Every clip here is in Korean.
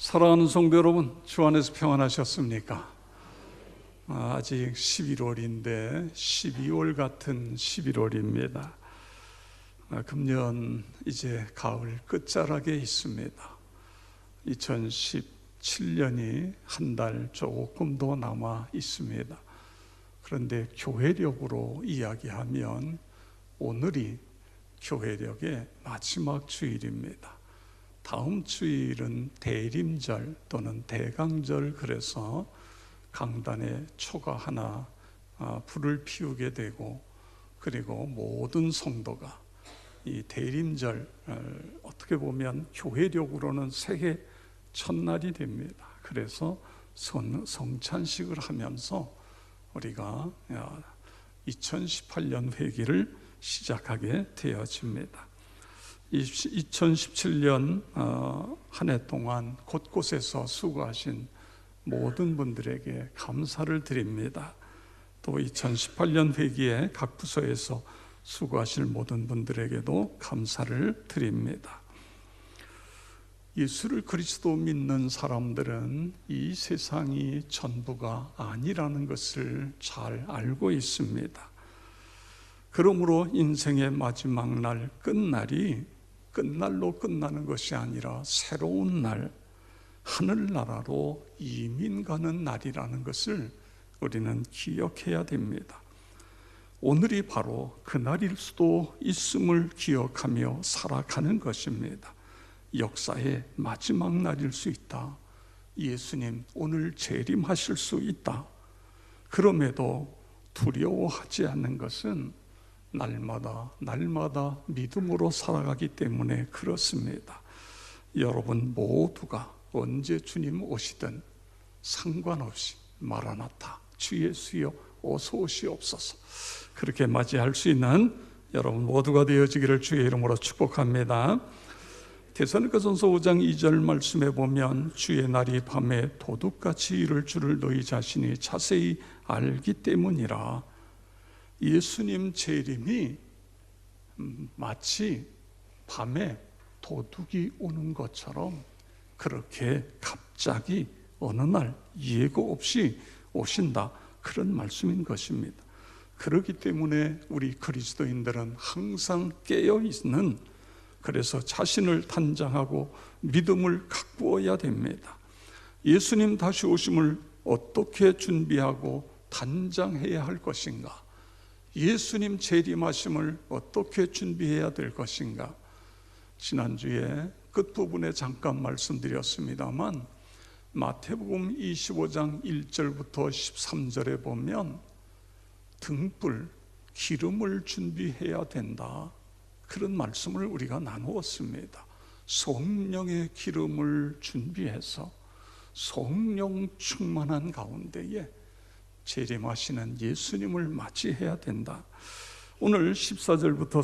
사랑하는 성도 여러분, 주 안에서 평안하셨습니까? 아직 11월인데 12월 같은 11월입니다. 금년 이제 가을 끝자락에 있습니다. 2017년이 한 달 조금 더 남아 있습니다. 그런데 교회력으로 이야기하면 오늘이 교회력의 마지막 주일입니다. 다음 주일은 대림절 또는 대강절, 그래서 강단에 초가 하나 불을 피우게 되고, 그리고 모든 성도가 이 대림절, 어떻게 보면 교회력으로는 새해 첫날이 됩니다. 그래서 성찬식을 하면서 우리가 2018년 회기를 시작하게 되어집니다. 2017년 한 해 동안 곳곳에서 수고하신 모든 분들에게 감사를 드립니다. 또 2018년 회기에 각 부서에서 수고하실 모든 분들에게도 감사를 드립니다. 예수를 그리스도 믿는 사람들은 이 세상이 전부가 아니라는 것을 잘 알고 있습니다. 그러므로 인생의 마지막 날, 끝날로 끝나는 것이 아니라 새로운 날, 하늘나라로 이민 가는 날이라는 것을 우리는 기억해야 됩니다. 오늘이 바로 그날일 수도 있음을 기억하며 살아가는 것입니다. 역사의 마지막 날일 수 있다. 예수님 오늘 재림하실 수 있다. 그럼에도 두려워하지 않는 것은 날마다 믿음으로 살아가기 때문에 그렇습니다. 여러분 모두가 언제 주님 오시든 상관없이 마라나타, 주 예수여 어서 오시옵소서, 그렇게 맞이할 수 있는 여러분 모두가 되어지기를 주의 이름으로 축복합니다. 데살로니가전서 5장 2절 말씀에 보면 주의 날이 밤에 도둑같이 이를 줄을 너희 자신이 자세히 알기 때문이라. 예수님 재림이 마치 밤에 도둑이 오는 것처럼 그렇게 갑자기 어느 날 예고 없이 오신다, 그런 말씀인 것입니다. 그렇기 때문에 우리 그리스도인들은 항상 깨어있는, 그래서 자신을 단장하고 믿음을 가꾸어야 됩니다. 예수님 다시 오심을 어떻게 준비하고 단장해야 할 것인가? 예수님 재림하심을 어떻게 준비해야 될 것인가? 지난주에 끝부분에 잠깐 말씀드렸습니다만 마태복음 25장 1절부터 13절에 보면 등불, 기름을 준비해야 된다, 그런 말씀을 우리가 나누었습니다. 성령의 기름을 준비해서 성령 충만한 가운데에 재림하시는 예수님을 맞이해야 된다. 오늘 14절부터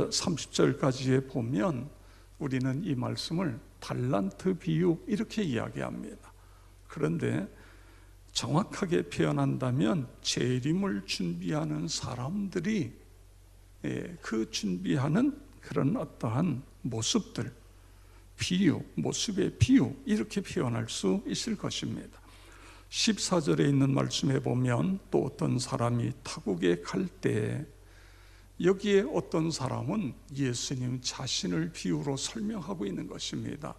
30절까지에 보면 우리는 이 말씀을 달란트 비유 이렇게 이야기합니다. 그런데 정확하게 표현한다면 재림을 준비하는 사람들이 그 준비하는 그런 어떠한 모습들, 모습의 비유, 이렇게 표현할 수 있을 것입니다. 14절에 있는 말씀에 보면 또 어떤 사람이 타국에 갈 때, 여기에 어떤 사람은 예수님 자신을 비유로 설명하고 있는 것입니다.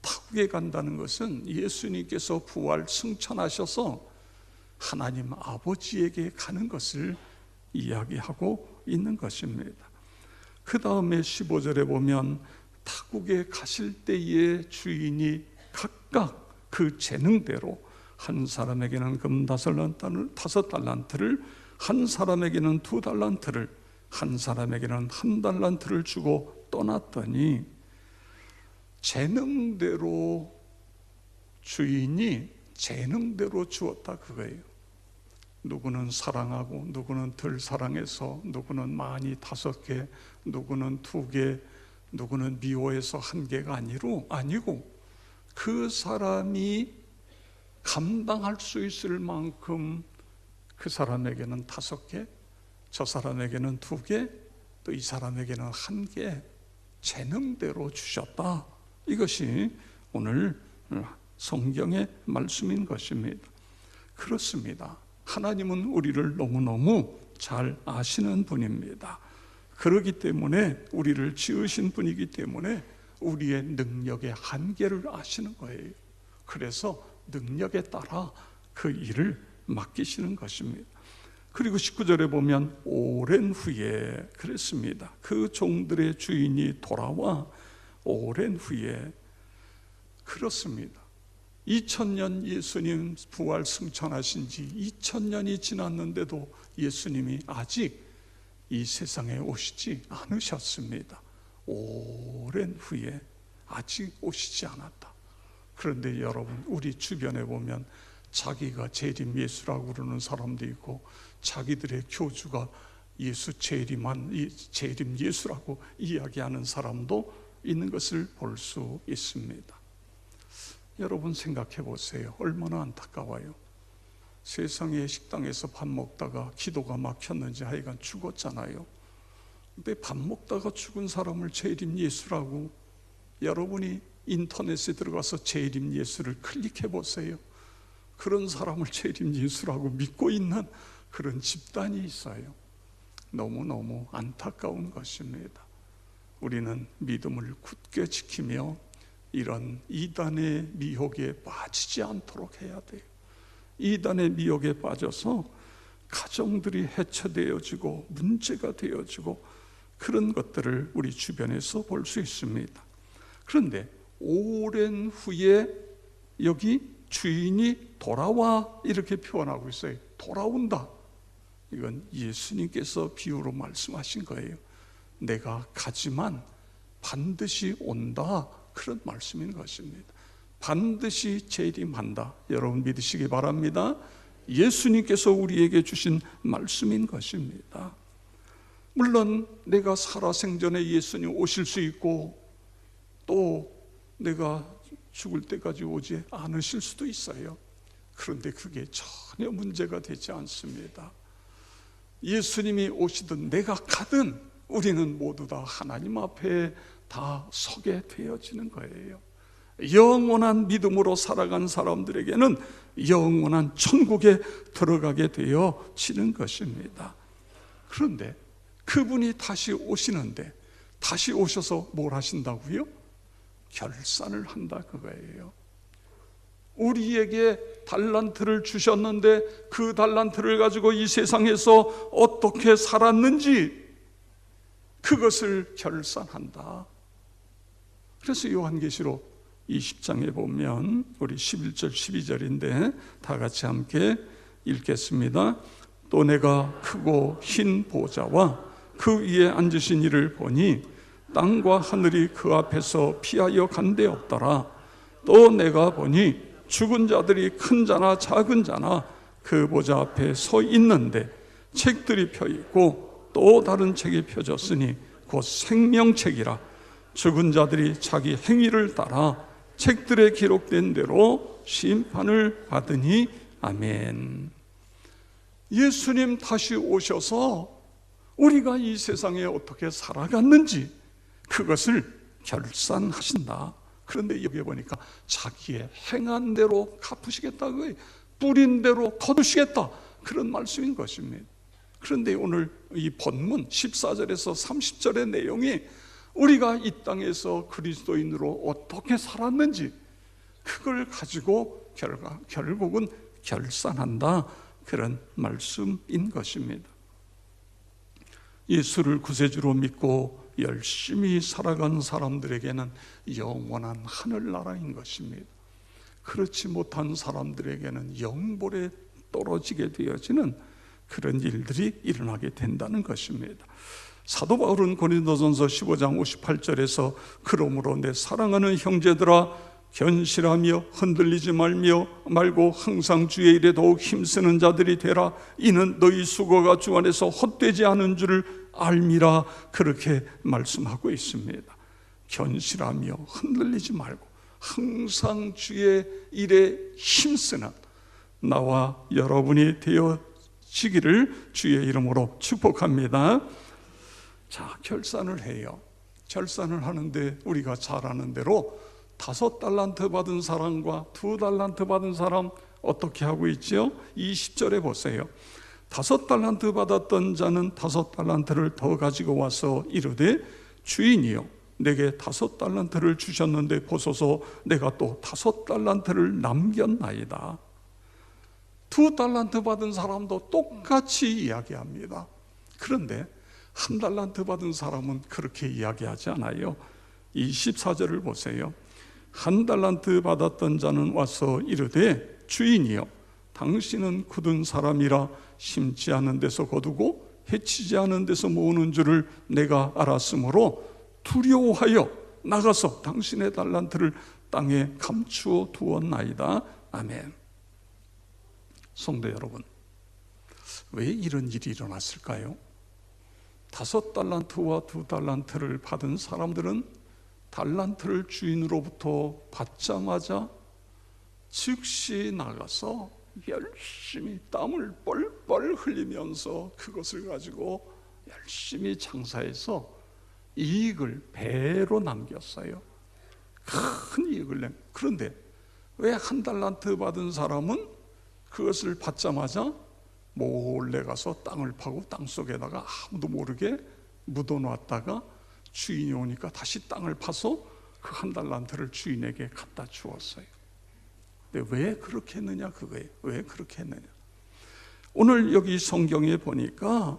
타국에 간다는 것은 예수님께서 부활 승천하셔서 하나님 아버지에게 가는 것을 이야기하고 있는 것입니다. 그 다음에 15절에 보면 타국에 가실 때의 주인이 각각 그 재능대로 한 사람에게는 금 5달란트를, 한 사람에게는 2달란트를, 한 사람에게는 1달란트를 주고 떠났더니 재능대로, 주인이 재능대로 주었다 그거예요. 누구는 사랑하고 누구는 덜 사랑해서, 누구는 많이 5개, 누구는 2개, 누구는 미워해서 1개가 아니고 그 사람이 감당할 수 있을 만큼 그 사람에게는 5개, 저 사람에게는 2개, 또 이 사람에게는 1개 재능대로 주셨다. 이것이 오늘 성경의 말씀인 것입니다. 그렇습니다. 하나님은 우리를 너무너무 잘 아시는 분입니다. 그렇기 때문에 우리를 지으신 분이기 때문에 우리의 능력의 한계를 아시는 거예요. 그래서 능력에 따라 그 일을 맡기시는 것입니다. 그리고 19절에 보면 오랜 후에 그랬습니다. 그 종들의 주인이 돌아와 오랜 후에 그렇습니다. 2000년 예수님 부활 승천하신 지 2000년이 지났는데도 예수님이 아직 이 세상에 오시지 않으셨습니다. 오랜 후에 아직 오시지 않았다. 그런데 여러분, 우리 주변에 보면 자기가 재림 예수라고 그러는 사람도 있고 자기들의 교주가 예수 재림 예수라고 이야기하는 사람도 있는 것을 볼 수 있습니다. 여러분 생각해 보세요. 얼마나 안타까워요. 세상에 식당에서 밥 먹다가 기도가 막혔는지 하여간 죽었잖아요. 근데 밥 먹다가 죽은 사람을 재림 예수라고, 여러분이 인터넷에 들어가서 재림 예수를 클릭해 보세요. 그런 사람을 재림 예수라고 믿고 있는 그런 집단이 있어요. 너무너무 안타까운 것입니다. 우리는 믿음을 굳게 지키며 이런 이단의 미혹에 빠지지 않도록 해야 돼요. 이단의 미혹에 빠져서 가정들이 해체되어지고 문제가 되어지고 그런 것들을 우리 주변에서 볼 수 있습니다. 그런데 오랜 후에 여기 주인이 돌아와 이렇게 표현하고 있어요. 돌아온다. 이건 예수님께서 비유로 말씀하신 거예요. 내가 가지만 반드시 온다, 그런 말씀인 것입니다. 반드시 재림한다. 여러분 믿으시기 바랍니다. 예수님께서 우리에게 주신 말씀인 것입니다. 물론 내가 살아생전에 예수님 오실 수 있고 또 내가 죽을 때까지 오지 않으실 수도 있어요. 그런데 그게 전혀 문제가 되지 않습니다. 예수님이 오시든 내가 가든 우리는 모두 다 하나님 앞에 다 서게 되어지는 거예요. 영원한 믿음으로 살아간 사람들에게는 영원한 천국에 들어가게 되어지는 것입니다. 그런데 그분이 다시 오시는데 다시 오셔서 뭘 하신다고요? 결산을 한다 그거예요. 우리에게 달란트를 주셨는데 그 달란트를 가지고 이 세상에서 어떻게 살았는지 그것을 결산한다. 그래서 요한계시록 20장에 보면 우리 11절 12절인데 다 같이 함께 읽겠습니다. 또 내가 크고 흰 보좌와 그 위에 앉으신 이를 보니 땅과 하늘이 그 앞에서 피하여 간데 없더라. 또 내가 보니 죽은 자들이 큰 자나 작은 자나 그 보좌 앞에 서 있는데 책들이 펴 있고 또 다른 책이 펴졌으니 곧 생명책이라. 죽은 자들이 자기 행위를 따라 책들에 기록된 대로 심판을 받으니. 아멘. 예수님 다시 오셔서 우리가 이 세상에 어떻게 살아갔는지 그것을 결산하신다. 그런데 여기 보니까 자기의 행한 대로 갚으시겠다, 뿌린 대로 거두시겠다, 그런 말씀인 것입니다. 그런데 오늘 이 본문 14절에서 30절의 내용이 우리가 이 땅에서 그리스도인으로 어떻게 살았는지 그걸 가지고 결국은 결산한다, 그런 말씀인 것입니다. 예수를 구세주로 믿고 열심히 살아간 사람들에게는 영원한 하늘나라인 것입니다. 그렇지 못한 사람들에게는 영벌에 떨어지게 되어지는 그런 일들이 일어나게 된다는 것입니다. 사도 바울은 고린도전서 15장 58절에서 그러므로 내 사랑하는 형제들아 견실하며 흔들리지 말고 항상 주의 일에 더욱 힘쓰는 자들이 되라. 이는 너희 수고가 주 안에서 헛되지 않은 줄을 알미라. 그렇게 말씀하고 있습니다. 견실하며 흔들리지 말고 항상 주의 일에 힘쓰는 나와 여러분이 되어지기를 주의 이름으로 축복합니다. 자, 결산을 해요. 결산을 하는데 우리가 잘 아는 대로 5달란트 받은 사람과 2달란트 받은 사람 어떻게 하고 있지요? 20절에 보세요. 5달란트 받았던 자는 5달란트를 더 가지고 와서 이르되 주인이여 내게 5달란트를 주셨는데 보소서 내가 또 5달란트를 남겼나이다. 2달란트 받은 사람도 똑같이 이야기합니다. 그런데 1달란트 받은 사람은 그렇게 이야기하지 않아요. 24절을 보세요. 1달란트 받았던 자는 와서 이르되 주인이여 당신은 굳은 사람이라 심지 않은 데서 거두고 해치지 않은 데서 모으는 줄을 내가 알았으므로 두려워하여 나가서 당신의 달란트를 땅에 감추어 두었나이다. 아멘. 성도 여러분, 왜 이런 일이 일어났을까요? 5달란트와 2달란트를 받은 사람들은 달란트를 주인으로부터 받자마자 즉시 나가서 열심히 땀을 뻘뻘 흘리면서 그것을 가지고 열심히 장사해서 이익을 배로 남겼어요. 큰 이익을 그런데 왜 1달란트 받은 사람은 그것을 받자마자 몰래 가서 땅을 파고 땅속에다가 아무도 모르게 묻어놨다가 주인이 오니까 다시 땅을 파서 그 1달란트를 주인에게 갖다 주었어요. 근데 왜 그렇게 했느냐 그거예요. 왜 그렇게 했느냐. 오늘 여기 성경에 보니까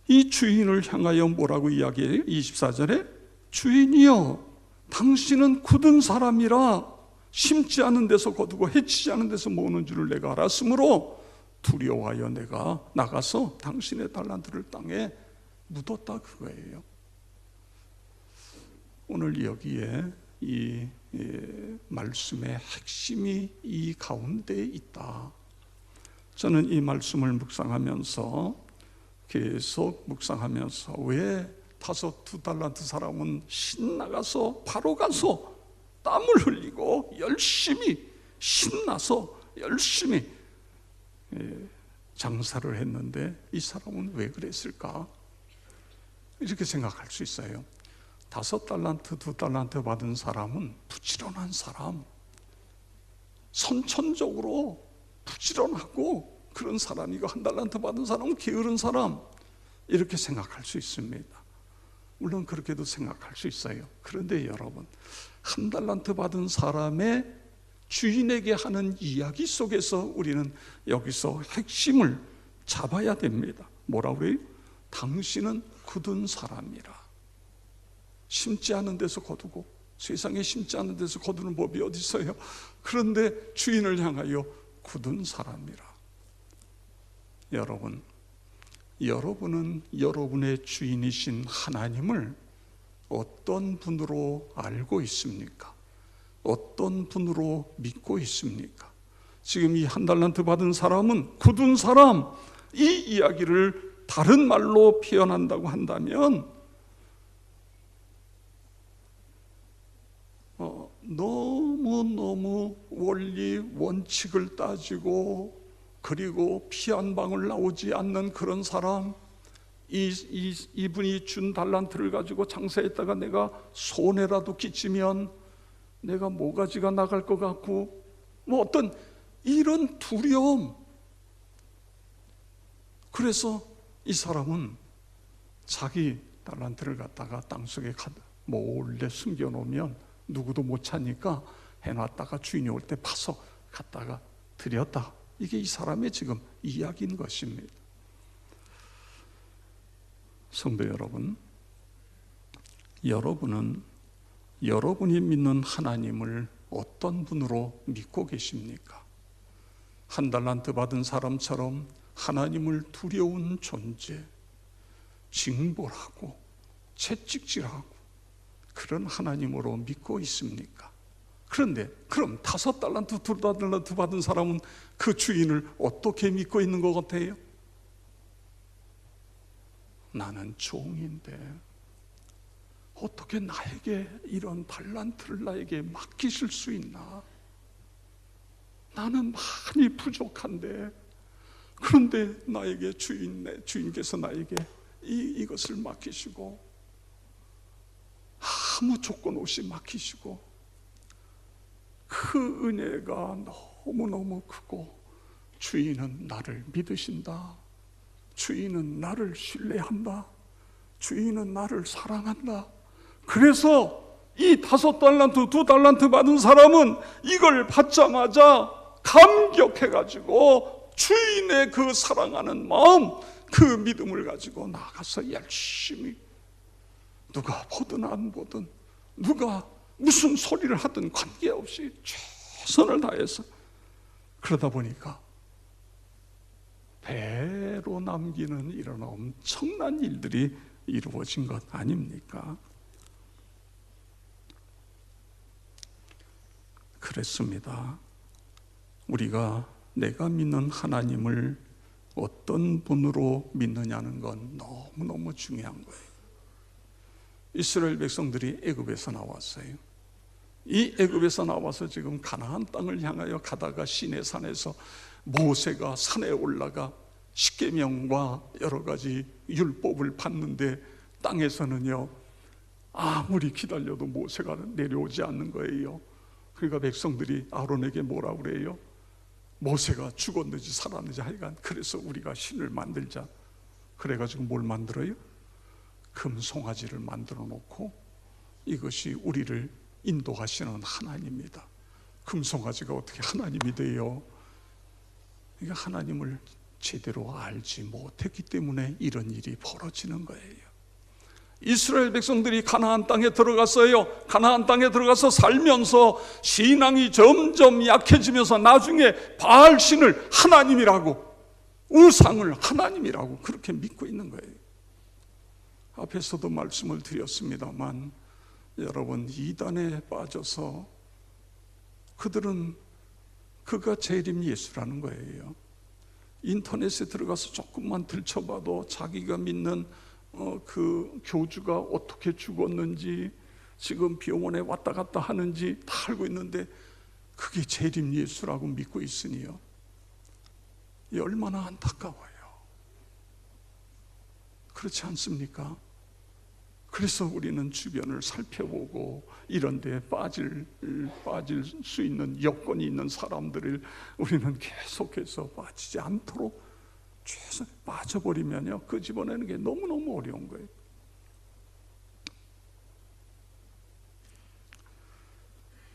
이 주인을 향하여 뭐라고 이야기해요? 24절에 주인이여 당신은 굳은 사람이라 심지 않은 데서 거두고 해치지 않은 데서 모으는 줄을 내가 알았으므로 두려워하여 내가 나가서 당신의 달란트를 땅에 묻었다 그거예요. 오늘 여기에 이 말씀의 핵심이 이 가운데 있다. 저는 이 말씀을 묵상하면서 계속 묵상하면서 왜 2달란트 사람은 신나가서 바로 가서 땀을 흘리고 열심히 신나서 열심히 장사를 했는데 이 사람은 왜 그랬을까? 이렇게 생각할 수 있어요. 5달란트, 2달란트 받은 사람은 부지런한 사람, 선천적으로 부지런하고 그런 사람이고 1달란트 받은 사람은 게으른 사람 이렇게 생각할 수 있습니다. 물론 그렇게도 생각할 수 있어요. 그런데 여러분 1달란트 받은 사람의 주인에게 하는 이야기 속에서 우리는 여기서 핵심을 잡아야 됩니다. 뭐라고 그래요? 당신은 굳은 사람이라. 심지 않은 데서 거두고, 세상에 심지 않은 데서 거두는 법이 어디 있어요? 그런데 주인을 향하여 굳은 사람이라. 여러분은 여러분의 주인이신 하나님을 어떤 분으로 알고 있습니까? 어떤 분으로 믿고 있습니까? 지금 이 1달란트 받은 사람은 굳은 사람, 이 이야기를 다른 말로 표현한다고 한다면 너무너무 원리 원칙을 따지고 그리고 피 한 방울 나오지 않는 그런 사람, 이분이 준 달란트를 가지고 장사했다가 내가 손해라도 끼치면 내가 모가지가 나갈 것 같고 어떤 이런 두려움. 그래서 이 사람은 자기 달란트를 갖다가 땅속에 몰래 숨겨놓으면 누구도 못 찾으니까 해놨다가 주인이 올 때 파서 갖다가 드렸다. 이게 이 사람의 지금 이야기인 것입니다. 성도 여러분, 여러분은 여러분이 믿는 하나님을 어떤 분으로 믿고 계십니까? 1달란트 받은 사람처럼 하나님을 두려운 존재, 징벌하고 채찍질하고 그런 하나님으로 믿고 있습니까? 그런데 그럼 5달란트, 2달란트 받은 사람은 그 주인을 어떻게 믿고 있는 것 같아요? 나는 종인데 어떻게 나에게 이런 달란트를 나에게 맡기실 수 있나? 나는 많이 부족한데 그런데 나에게 주인께서 나에게 이것을 맡기시고 아무 조건 없이 맡기시고 그 은혜가 너무너무 크고, 주인은 나를 믿으신다, 주인은 나를 신뢰한다, 주인은 나를 사랑한다. 그래서 이 5달란트, 2달란트 받은 사람은 이걸 받자마자 감격해가지고 주인의 그 사랑하는 마음, 그 믿음을 가지고 나가서 열심히, 누가 보든 안 보든, 누가 무슨 소리를 하든 관계없이 최선을 다해서, 그러다 보니까 배로 남기는 이런 엄청난 일들이 이루어진 것 아닙니까? 그랬습니다. 우리가 내가 믿는 하나님을 어떤 분으로 믿느냐는 건 너무너무 중요한 거예요. 이스라엘 백성들이 애굽에서 나왔어요. 이 애굽에서 나와서 지금 가나안 땅을 향하여 가다가 시내산에서 모세가 산에 올라가 십계명과 여러 가지 율법을 받는데, 땅에서는요 아무리 기다려도 모세가 내려오지 않는 거예요. 그러니까 백성들이 아론에게 뭐라 그래요? 모세가 죽었는지 살았는지 하여간 그래서 우리가 신을 만들자. 그래가지고 뭘 만들어요? 금송아지를 만들어 놓고, 이것이 우리를 인도하시는 하나님입니다. 금송아지가 어떻게 하나님이 돼요? 그러니까 하나님을 제대로 알지 못했기 때문에 이런 일이 벌어지는 거예요. 이스라엘 백성들이 가나안 땅에 들어갔어요. 가나안 땅에 들어가서 살면서 신앙이 점점 약해지면서 나중에 바알 신을 하나님이라고, 우상을 하나님이라고 그렇게 믿고 있는 거예요. 앞에서도 말씀을 드렸습니다만, 여러분, 이단에 빠져서 그들은 그가 재림 예수라는 거예요. 인터넷에 들어가서 조금만 들춰봐도 자기가 믿는 그 교주가 어떻게 죽었는지, 지금 병원에 왔다 갔다 하는지 다 알고 있는데, 그게 재림 예수라고 믿고 있으니요, 이 얼마나 안타까워요. 그렇지 않습니까? 그래서 우리는 주변을 살펴보고 이런 데 빠질 수 있는 여건이 있는 사람들을 우리는 계속해서 빠지지 않도록 최소 빠져버리면요, 끄집어내는 게 너무너무 어려운 거예요.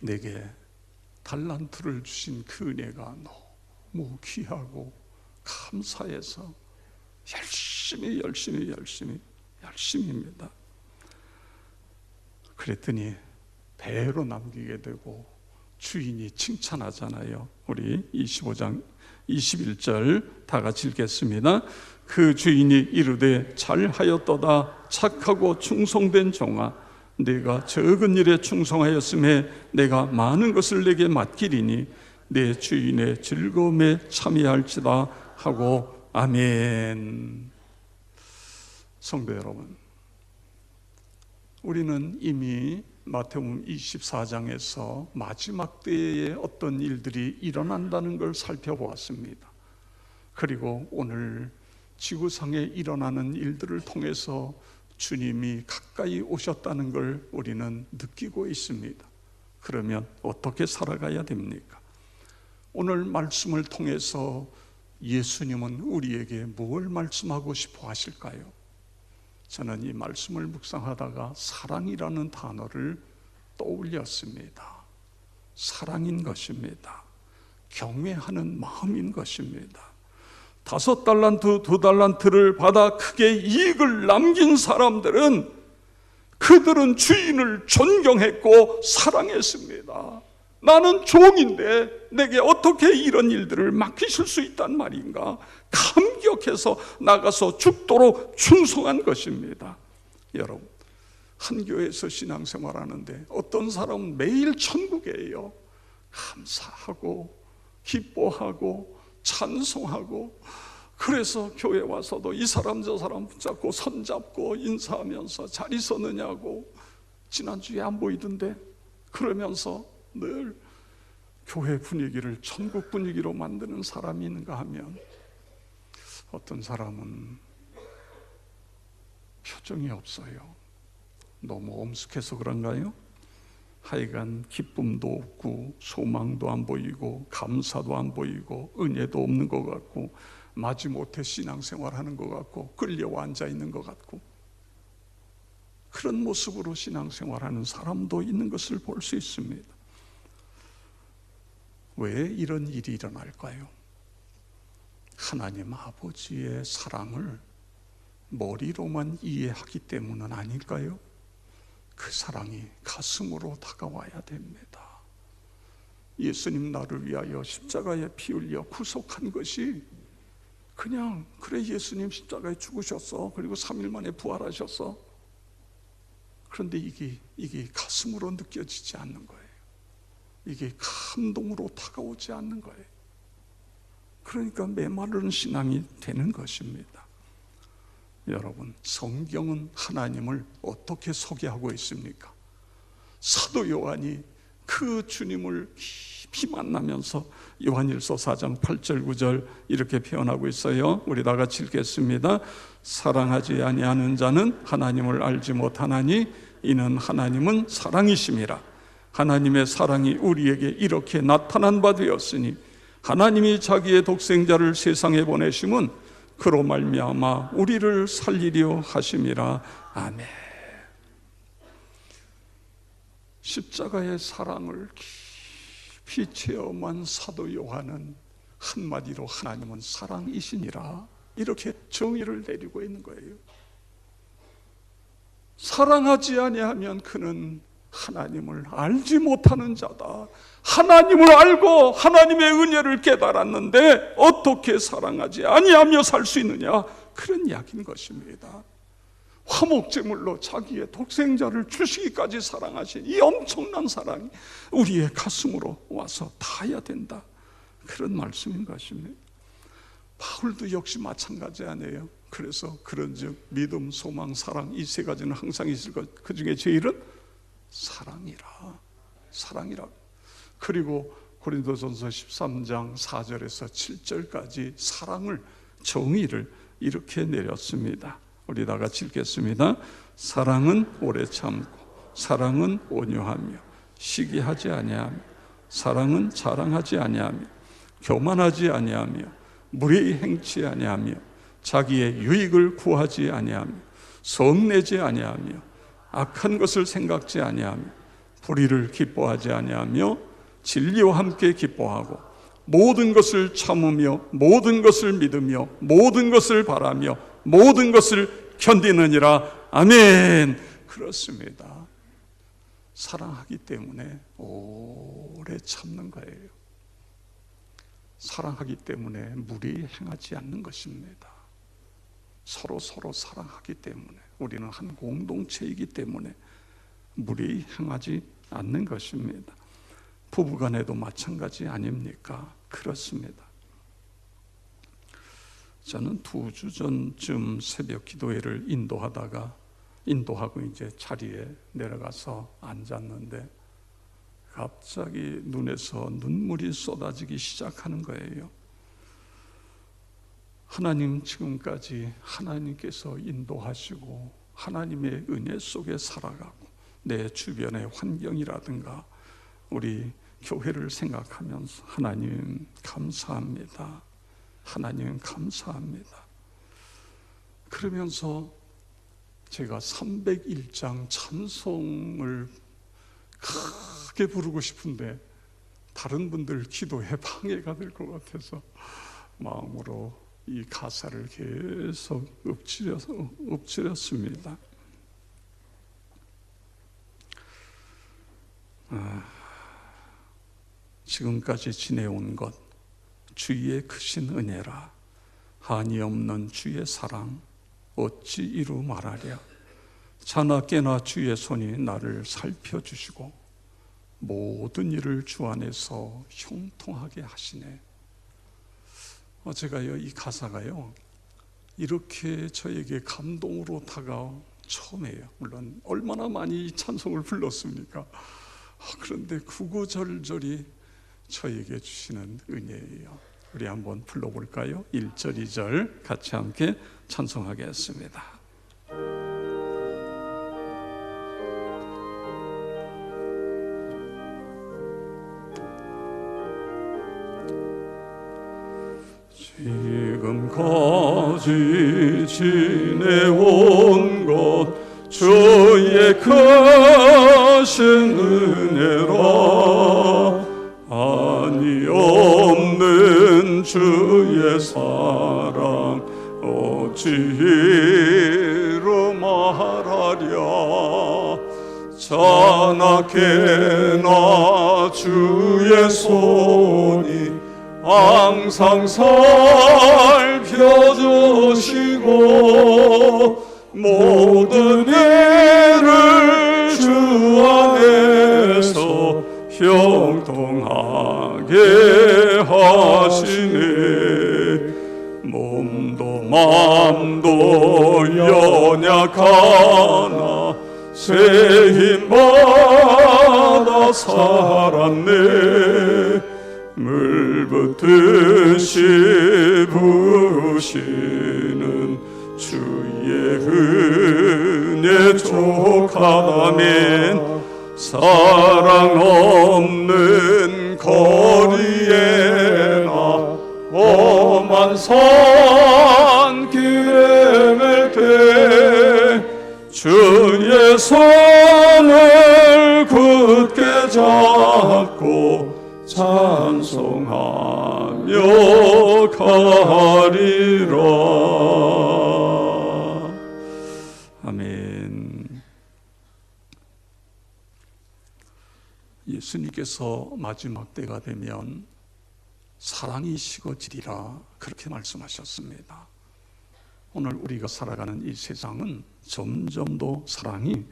내게 달란트를 주신 그 은혜가 너무 귀하고 감사해서 열심히입니다. 그랬더니 배로 남기게 되고 주인이 칭찬하잖아요. 우리 25장 21절 다 같이 읽겠습니다. 그 주인이 이르되 잘하였도다 착하고 충성된 종아, 내가 적은 일에 충성하였음에 내가 많은 것을 내게 맡기리니 내 주인의 즐거움에 참여할지다 하고 아멘. 성도 여러분, 우리는 이미 마태복음 24장에서 마지막 때에 어떤 일들이 일어난다는 걸 살펴보았습니다. 그리고 오늘 지구상에 일어나는 일들을 통해서 주님이 가까이 오셨다는 걸 우리는 느끼고 있습니다. 그러면 어떻게 살아가야 됩니까? 오늘 말씀을 통해서 예수님은 우리에게 뭘 말씀하고 싶어 하실까요? 저는 이 말씀을 묵상하다가 사랑이라는 단어를 떠올렸습니다. 사랑인 것입니다. 경외하는 마음인 것입니다. 5달란트, 2달란트를 받아 크게 이익을 남긴 사람들은 그들은 주인을 존경했고 사랑했습니다. 나는 종인데 내게 어떻게 이런 일들을 맡기실 수 있단 말인가? 감격해서 나가서 죽도록 충성한 것입니다. 여러분, 한 교회에서 신앙생활하는데 어떤 사람은 매일 천국이에요. 감사하고 기뻐하고 찬송하고, 그래서 교회 와서도 이 사람 저 사람 붙잡고 손잡고 인사하면서 잘 있었느냐고, 지난주에 안 보이던데, 그러면서 늘 교회 분위기를 천국 분위기로 만드는 사람이 있는가 하면, 어떤 사람은 표정이 없어요. 너무 엄숙해서 그런가요? 하여간 기쁨도 없고 소망도 안 보이고 감사도 안 보이고 은혜도 없는 것 같고 마지못해 신앙생활하는 것 같고 끌려와 앉아있는 것 같고 그런 모습으로 신앙생활하는 사람도 있는 것을 볼 수 있습니다. 왜 이런 일이 일어날까요? 하나님 아버지의 사랑을 머리로만 이해하기 때문은 아닐까요? 그 사랑이 가슴으로 다가와야 됩니다. 예수님 나를 위하여 십자가에 피 흘려 구속한 것이 그냥 그래 예수님 십자가에 죽으셨어 그리고 3일 만에 부활하셨어 그런데 이게 가슴으로 느껴지지 않는 거예요. 이게 감동으로 다가오지 않는 거예요. 그러니까 메마른 신앙이 되는 것입니다. 여러분, 성경은 하나님을 어떻게 소개하고 있습니까? 사도 요한이 그 주님을 깊이 만나면서 요한일서 4장 8절 9절 이렇게 표현하고 있어요. 우리 다 같이 읽겠습니다. 사랑하지 아니하는 자는 하나님을 알지 못하나니 이는 하나님은 사랑이심이라. 하나님의 사랑이 우리에게 이렇게 나타난 바 되었으니 하나님이 자기의 독생자를 세상에 보내심은 그로 말미암아 우리를 살리려 하심이라. 아멘. 십자가의 사랑을 깊이 체험한 사도 요한은 한마디로 하나님은 사랑이시니라 이렇게 정의를 내리고 있는 거예요. 사랑하지 아니하면 그는 하나님을 알지 못하는 자다. 하나님을 알고 하나님의 은혜를 깨달았는데 어떻게 사랑하지 아니하며 살 수 있느냐, 그런 이야기인 것입니다. 화목제물로 자기의 독생자를 주시기까지 사랑하신 이 엄청난 사랑이 우리의 가슴으로 와서 닿아야 된다, 그런 말씀인 것입니다. 바울도 역시 마찬가지 아니에요. 그래서 그런즉 믿음, 소망, 사랑 이 세 가지는 항상 있을 것, 그 중에 제일은 사랑이라. 그리고 고린도전서 13장 4절에서 7절까지 사랑을, 정의를 이렇게 내렸습니다. 우리 다 같이 읽겠습니다. 사랑은 오래 참고, 사랑은 온유하며 시기하지 아니하며, 사랑은 자랑하지 아니하며 교만하지 아니하며 무례히 행치 아니하며 자기의 유익을 구하지 아니하며 성내지 아니하며 악한 것을 생각지 아니하며 불의를 기뻐하지 아니하며 진리와 함께 기뻐하고 모든 것을 참으며 모든 것을 믿으며 모든 것을 바라며 모든 것을 견디느니라. 아멘. 그렇습니다. 사랑하기 때문에 오래 참는 거예요. 사랑하기 때문에 무리히 행하지 않는 것입니다. 서로 사랑하기 때문에, 우리는 한 공동체이기 때문에 무리히 행하지 않는 것입니다. 부부간에도 마찬가지 아닙니까? 그렇습니다. 저는 2주 전쯤 새벽 기도회를 인도하고 이제 자리에 내려가서 앉았는데 갑자기 눈에서 눈물이 쏟아지기 시작하는 거예요. 하나님, 지금까지 하나님께서 인도하시고 하나님의 은혜 속에 살아가고 내 주변의 환경이라든가 우리 교회를 생각하면서 하나님 감사합니다. 하나님 감사합니다. 그러면서 제가 301장 찬송을 크게 부르고 싶은데 다른 분들 기도에 방해가 될 것 같아서 마음으로 이 가사를 계속 엎치렸습니다. 지금까지 지내온 것 주의 크신 은혜라. 한이 없는 주의 사랑 어찌 이루 말하랴. 자나 깨나 주의 손이 나를 살펴주시고 모든 일을 주 안에서 형통하게 하시네. 제가요, 이 가사가요 이렇게 저에게 감동으로 다가온 처음이에요. 물론 얼마나 많이 이 찬송을 불렀습니까? 그런데 구구절절이 저에게 주시는 은혜예요. 우리 한번 불러볼까요? 1절 2절 같이 함께 찬송하겠습니다. 지금까지 지내온 것 주의 크신 은혜라. 아니 없는 주의 사랑 어찌로 말하랴. 자나깨나 주의 손이 항상 살펴주시고 모든 일을 주 안에서 형통하게 하시네. 몸도 맘도 연약하나 새 힘받아 살았네. 물붓듯이 부으시는 주의 은혜 족하다면 사랑 없는 거리에나 험한 산길에 맬 때 주의 손을 굳게 잡고 찬송하며 가리라. 아멘. 예수님께서 마지막 때가 되면 사랑이 식어지리라 그렇게 말씀하셨습니다. 오늘 우리가 살아가는 이 세상은 점점 더 사랑이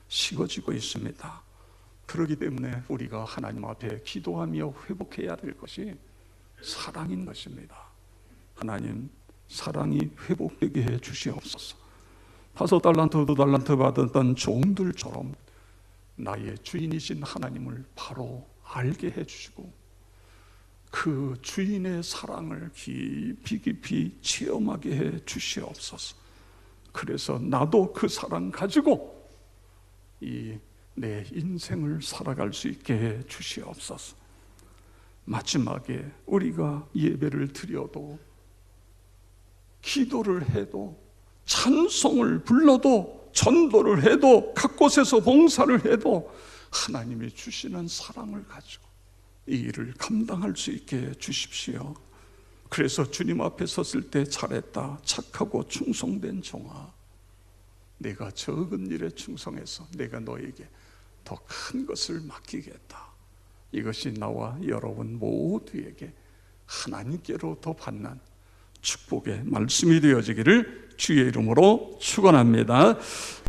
식어지고 있습니다. 그렇기 때문에 우리가 하나님 앞에 기도하며 회복해야 될 것이 사랑인 것입니다. 하나님, 사랑이 회복되게 해 주시옵소서. 5달란트, 2달란트 받았던 종들처럼 나의 주인이신 하나님을 바로 알게 해 주시고 그 주인의 사랑을 깊이 깊이 체험하게 해 주시옵소서. 그래서 나도 그 사랑 가지고 내 인생을 살아갈 수 있게 해 주시옵소서. 마지막에 우리가 예배를 드려도 기도를 해도 찬송을 불러도 전도를 해도 각 곳에서 봉사를 해도 하나님이 주시는 사랑을 가지고 이 일을 감당할 수 있게 해 주십시오. 그래서 주님 앞에 섰을 때 잘했다, 착하고 충성된 종아, 내가 적은 일에 충성해서 내가 너에게 더 큰 것을 맡기겠다. 이것이 나와 여러분 모두에게 하나님께로 더 받는 축복의 말씀이 되어지기를 주의 이름으로 축원합니다.